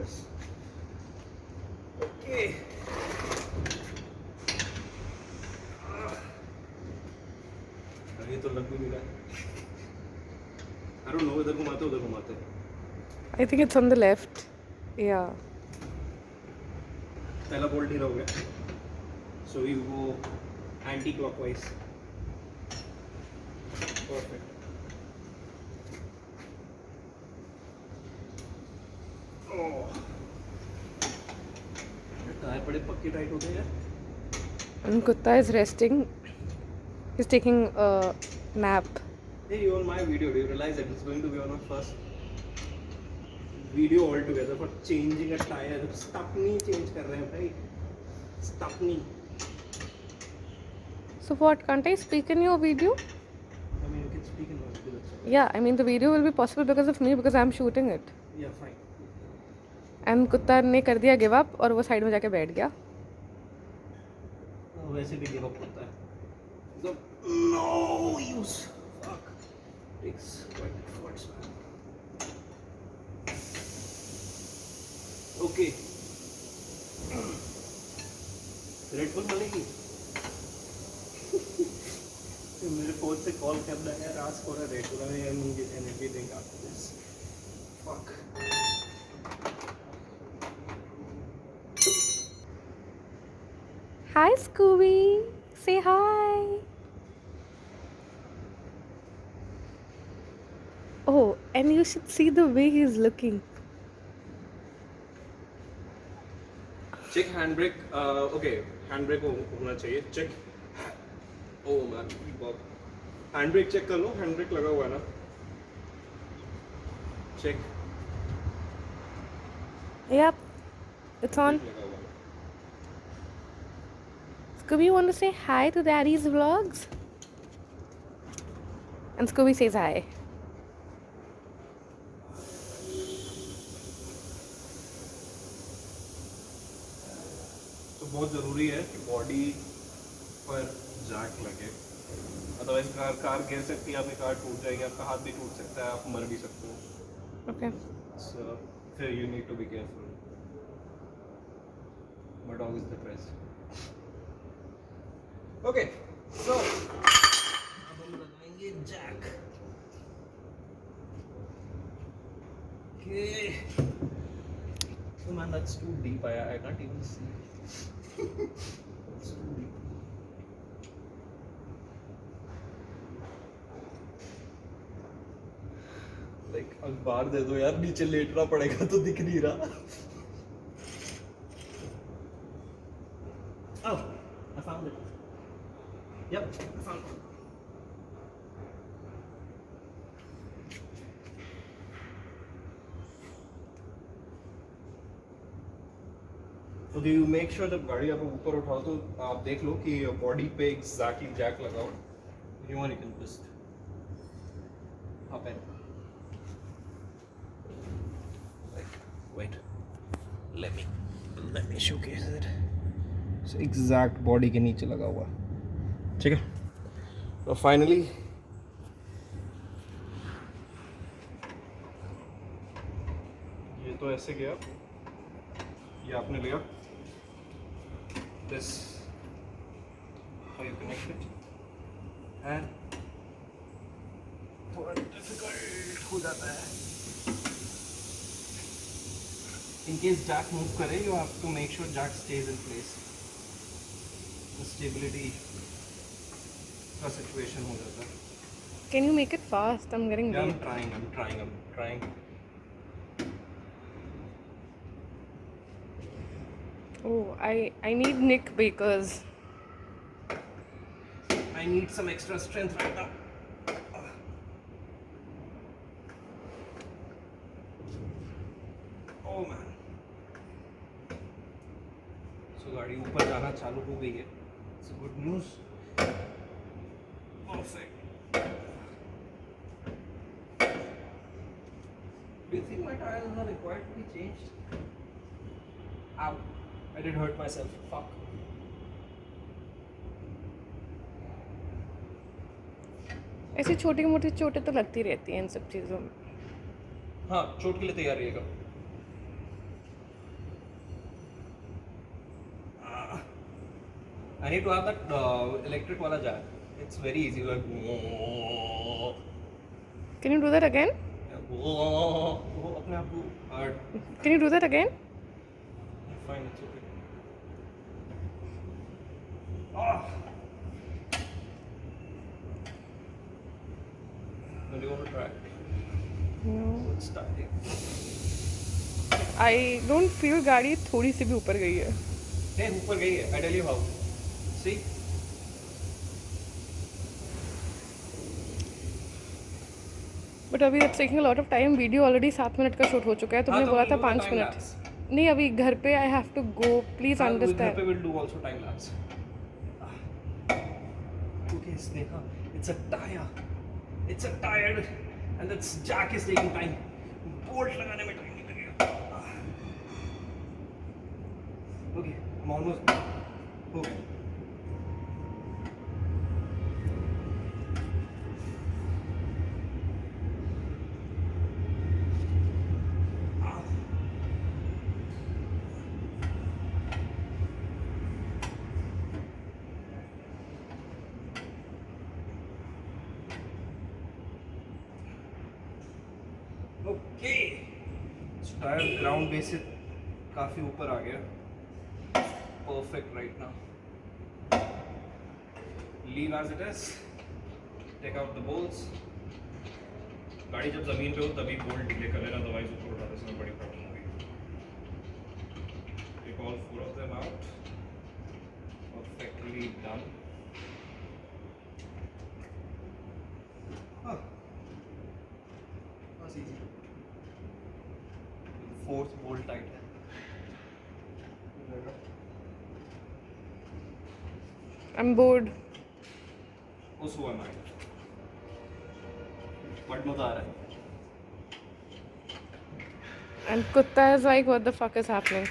bus. Okay. ये तो लग भी नहीं रहा है. I don't know, इधर घुमाते. I think it's on the left. Yeah. पहला बोल्ट ढीला हो गया. So we go anti-clockwise. Perfect. Oh. Tyre बड़े पक्के टाइट होते हैं यार. And Kutta is resting. He's taking a nap. Hey, you on my video, do you realize that it's going to be on our first video altogether for changing a tire? Stepney change कर रहे हैं भाई. Stepney. So what, can't I speak in your video? I mean, you can speak in my video. That's all. Yeah, I mean the video will be possible because of me because I'm shooting it. Yeah, fine. And कुत्ता ने कर दिया give up और वो side में जाके बैठ गया. वैसे भी गिव अप होता है. So, no use. Fuck. Takes quite efforts, man. Okay. Red Bull मिलेगी. मेरे फोन से कॉल करना है. ask for a Red Bull. I am get energy drink after this. Fuck. Hi Scooby. Say hi. Oh, and you should see the way he's looking. Check handbrake. Okay, handbrake होना चाहिए. Check. Oh man, Bob. Handbrake check कर लो. Handbrake लगा हुआ है ना. Check. Yep, it's on. लगा हुआ है. Scooby, you want to say hi to Daddy's vlogs? And Scooby says hi. तो बहुत ज़रूरी है कि बॉडी पर जैक लगे. अदरवाइज कार गिर सकती है. आपकी कार टूट जाएगी. आपका हाथ भी टूट सकता है. आप मर भी सकते हो. Okay. So फिर you need to be careful. My dog is depressed. Okay, so अब हम लगाएंगे Jack. Okay. Oh man, that's too deep. I can't even see. It's too deep. Like अखबार दे दो यार. नीचे लेटना पड़ेगा तो दिख नहीं रहा. Oh, I found it. Yep, I found it. Okay, you make sure जब गाड़ी आप ऊपर उठाओ तो आप देख लो कि बॉडी पे exactly जैक लगा हो. If you want, you can just hop in. Like, wait. Let me showcase it. So exact body के नीचे लगा हुआ. ठीक है. तो फाइनली ये तो ऐसे गया. ये आपने लिया. This how you connect it. And थोड़ा डिफिकल्ट हो जाता है. In case jack move करे, you have to make sure jack stays in place. The stability का situation हो जाता है. Can you make it fast? I'm getting Yeah, late. I'm trying. Oh, I need Nick Bakers. I need some extra strength right now. Oh man. So गाड़ी ऊपर जाना चालू हो गई है. It's good news. Perfect. Do you think my tires are required to be changed? Ow. I did hurt myself. Fuck. ऐसी छोटी मोटी चोटें तो लगती रहती हैं इन सब चीज़ों में. हाँ, चोट के लिए तैयार रहिएगा. I need to have that electric wala jack. It's very easy. Like, Can you do that again? वो अपने आप को hard. Can you do that again? Fine, it's okay. Ah. Do you want to try? No. It's starting. I don't feel गाड़ी थोड़ी सी भी ऊपर गई है. Hey, ऊपर गई है. I tell you how. See? But अभी it's taking a lot of time. Video already 7 minute का शूट हो चुका है. तुमने बोला था 5 मिनट. नहीं, अभी घर पे I have to go. Please understand. घर पे will do also time lapse. Okay, Sneha, it's a tire. It's a tire, and that jack is taking time. Bolt लगाने में time नहीं लगेगा. Okay, I'm almost. Okay. Okay, tyre ground base से काफ़ी ऊपर आ गया. Perfect right now. Leave as it is. Take out the bolts. गाड़ी जब जमीन पे हो तभी बोल्ट ढीले कर लेना, अदरवाइज ऊपर उठाने से बड़ी प्रॉब्लम होगी. Take all 4 of them out. Perfectly done. That's easy. Fourth bolt tight है. I'm bored. Also am I. But मजा आ रहा है. And Kutta is like, what the fuck is happening?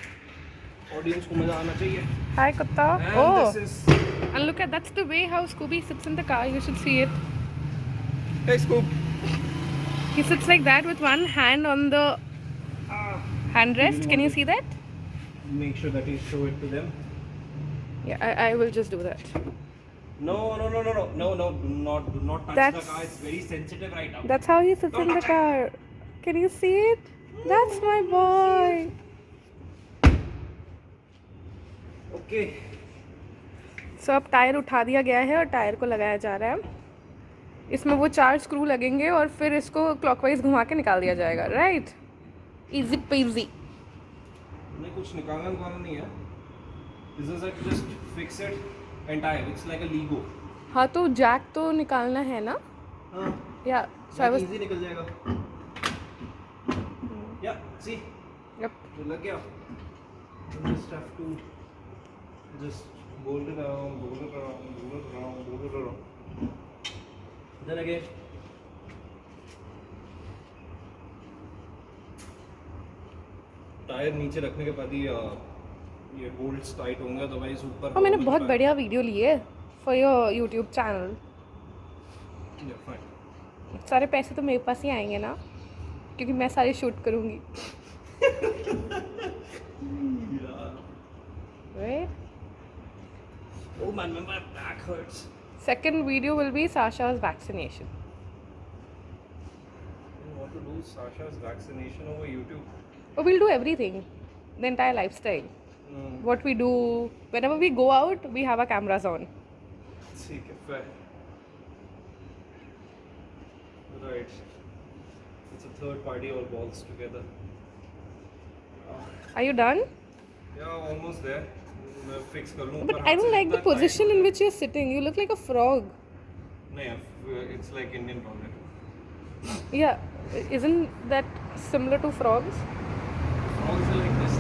Audience को मजा आना चाहिए. Hi, Kutta. And Oh, this is. and look at, that's the way how Scooby sits in the car. You should see it. Hey Scoop. He sits like that with one hand on the handrest. Can you see that? Make sure that you show it to them. Yeah, I will just do that. No. Do not touch That's- the car. It's very sensitive right now. That's how he sits in the car. Can you see it? That's my boy. Okay. So अब tyre उठा दिया गया है और tyre को लगाया जा रहा है. इसमें वो 4 स्क्रू लगेंगे और फिर इसको क्लॉकवाइज घुमा के निकाल दिया जाएगा. राइट? इजी पेजी. नहीं, कुछ निकालना नहीं है. This is like just fix it and tie. It's like a Lego. हाँ, तो जैक तो निकालना है ना? हाँ. या सो आई वाज. Easy निकल जाएगा. Yeah. See. Yep. तो लग गया. You just have to just bolt it around. Then again. Tyre नीचे रखने के बाद ही ये बोल्ट्स टाइट होंगे, अदरवाइज ऊपर. और मैंने बहुत बढ़िया वीडियो ली है फॉर योर यूट्यूब चैनल. सारे पैसे तो मेरे पास ही आएंगे ना, क्योंकि मैं सारे शूट करूँगी. Right? Oh man, my back hurts. Second video will be Sasha's vaccination. You want to do Sasha's vaccination over YouTube? But we'll do everything, the entire lifestyle. What we do, whenever we go out, we have our cameras on. ठीक है, fair. Right. It's a third party, all balls together. Are you done? Yeah, almost there. मैं fix कर लूँ. But I don't like the position in which you're sitting. You look like a frog. नहीं, it's like Indian toilet. Yeah, isn't that similar to frogs? Frogs are like this.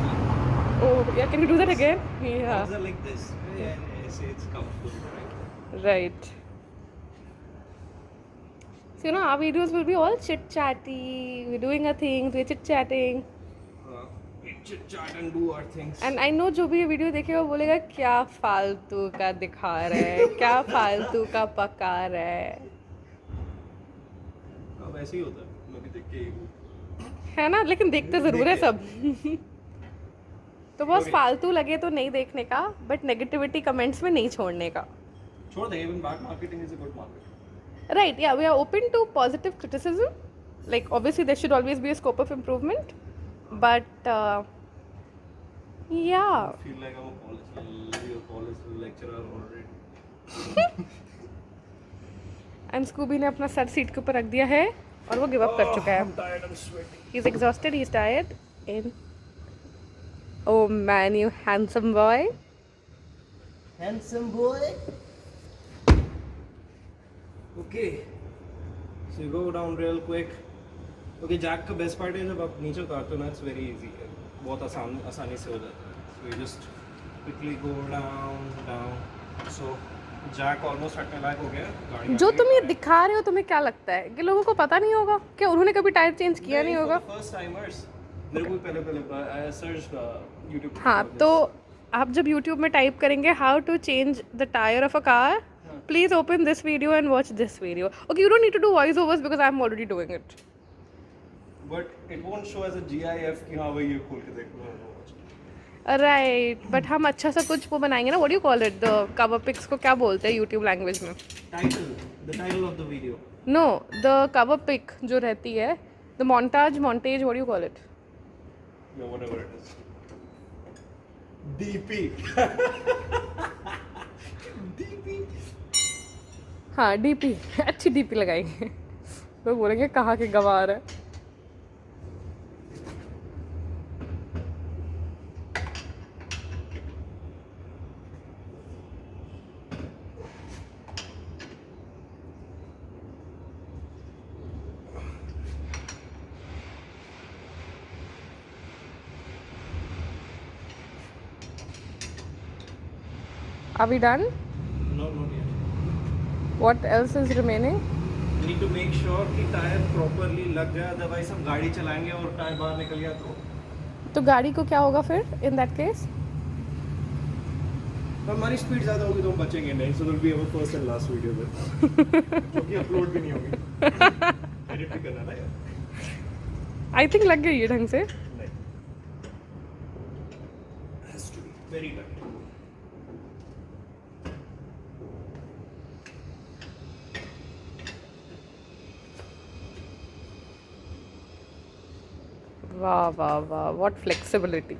Oh, yeah, can you do that again? Yeah. Frogs are like this. Yeah, it's comfortable, right? Right. So, you know, our videos will be all chit-chatty. We're doing our things, we're chit-chatting. We chit-chat and do our things. And I know जो भी ये video देखेगा वो बोलेगा क्या फालतू का दिखा रहा है, क्या फालतू का पका रहा है. हाँ, वैसे ही होता है. मैं भी देख के है ना, लेकिन देखते ज़रूर है सब. तो बस Okay. फालतू लगे तो नहीं देखने का, बट नेगेटिविटी कमेंट्स में नहीं छोड़ने का. छोड़ दे, even back marketing is a good market. Right, yeah, we are open to positive criticism. Like, obviously, there should always be a scope of improvement. But, yeah. I feel like I'm a college lecturer already. And Scooby ने अपना sir seat के ऊपर रख दिया है और वो give up कर चुका है. I'm tired, I'm sweating. He's exhausted, he's tired. And oh man, you handsome boy. Handsome boy. Okay. So you go down real quick. Okay, jack का बेस्ट पार्ट है जब आप नीचे उतारते हो ना, इट्स वेरी इजी है, बहुत आसानी से हो जाता है. So you just quickly go down. So jack almost हटने लायक हो गया है. गाड़ी जो आगे तुम ये है. दिखा रहे हो, तुम्हें क्या लगता है कि लोगों को पता नहीं होगा कि उन्होंने कभी टायर चेंज किया नहीं होगा? फर्स्ट टाइमर्स मेरे को भी पहले आई सर्च YouTube. हाँ, तो आप जब YouTube में टाइप करेंगे how to change the tyre of a car, please open this video and watch this video. Okay, you don't need to do voice overs because I am already doing it. But it won't show as a GIF कि हाँ भाई ये खोल के देखो. Right, but हम अच्छा सा कुछ वो बनाएंगे ना. What do you call it? The cover pics को क्या बोलते हैं यूट्यूब लैंग्वेज में? The title of the video. No, the cover pic जो रहती है, the montage, what do you call it? Yeah, whatever it is. DP. DP. हाँ, DP. अच्छी डीपी लगाएंगे. लोग बोलेंगे कहाँ के गवार है. Are we done? No, not yet. What else is remaining? We need to make sure कि टायर प्रॉपरली लग जाए, अदरवाइज हम गाड़ी चलाएंगे और टायर बाहर निकल गया तो गाड़ी को क्या होगा फिर in that case? हमारी स्पीड ज़्यादा होगी तो हम बचेंगे नहीं. So will be our first and last video then. जो कि अपलोड भी नहीं होगी. एडिट भी करना ना यार. I think लग गई है ढंग से. नहीं. Has to be very tight. वाह वाह वाह, what flexibility.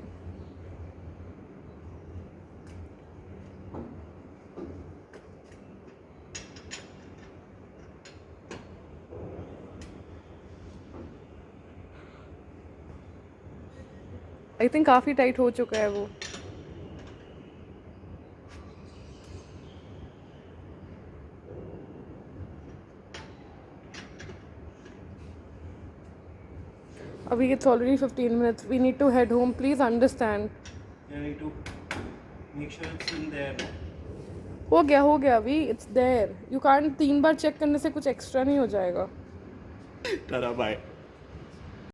आई थिंक काफ़ी टाइट हो चुका है वो. अभी it's already 15 minutes. We need to head home. Please understand. You need to make sure it's in there. हो गया अभी. It's there. You can't 3 bar check करने से कुछ एक्स्ट्रा नहीं हो जाएगा. Tada, bye.